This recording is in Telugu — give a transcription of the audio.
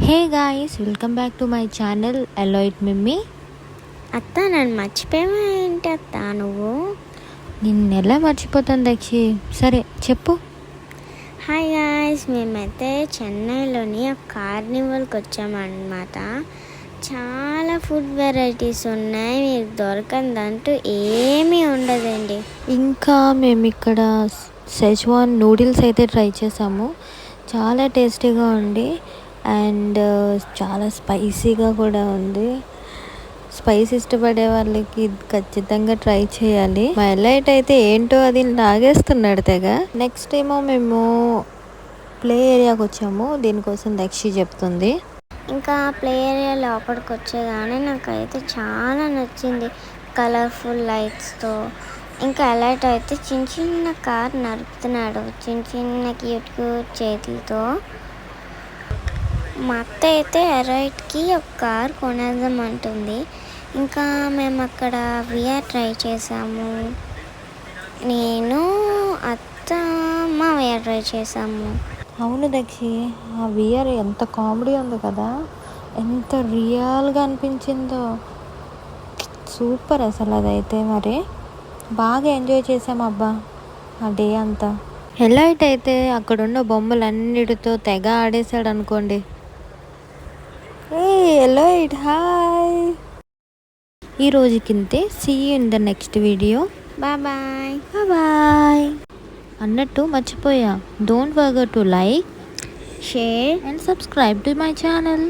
Hey guys, welcome back to my channel Elliott meme. అత్త నన్ను మర్చిపోయావా ఏంటి అత్త నువ్వు? నిన్నెలా మర్చిపోతాను దక్షి. సరే చెప్పు. హాయ్ గాయ్స్, మేమైతే చెన్నైలోని ఒక కార్నివల్కి వచ్చామన్నమాట. చాలా ఫుడ్ వెరైటీస్ ఉన్నాయి, మీకు దొరకందంటూ ఏమీ ఉండదండి. ఇంకా మేము ఇక్కడ సెజ్వాన్ నూడిల్స్ అయితే ట్రై చేసాము. చాలా టేస్టీగా ఉంది అండ్ చాలా స్పైసీగా కూడా ఉంది. స్పైస్ ఇష్టపడే వాళ్ళకి ఖచ్చితంగా ట్రై చేయాలి. మా ఎలైట్ అయితే ఏంటో అది లాగేస్తున్నాడు తెగ. నెక్స్ట్ ఏమో మేము ప్లే ఏరియాకి వచ్చాము. దీనికోసం దక్షి చెప్తుంది. ఇంకా ప్లే ఏరియా లోపలికి వచ్చేగానే నాకైతే చాలా నచ్చింది, కలర్ఫుల్ లైట్స్తో. ఇంకా ఎలైట్ అయితే చిన్న చిన్న కార్ నడుపుతున్నాడు, చిన్న చిన్న క్యూట్ క్యూట్ చేతులతో. మా అత్త అయితే ఎలైట్కి ఒక కార్ కొనేద్దాం అంటుంది. ఇంకా మేము అక్కడ విఆర్ ట్రై చేసాము. నేను అత్త మా విఆర్ ట్రై చేసాము. అవును దక్షి, ఆ విఆర్ ఎంత కామెడీ ఉంది కదా, ఎంత రియల్గా అనిపించిందో. సూపర్ అసలు. అదైతే మరి బాగా ఎంజాయ్ చేసామబ్బా ఆ డే అంతా. ఎలైట్ అయితే అక్కడున్న బొమ్మలన్నిటితో తెగ ఆడేశాడు అనుకోండి. ఏ ఎలైట్ హాయ్. ఈ రోజుకింతే. See you in the next video. Bye bye. అన్నట్టు మర్చిపోయా, don't forget to like, share and subscribe to my channel.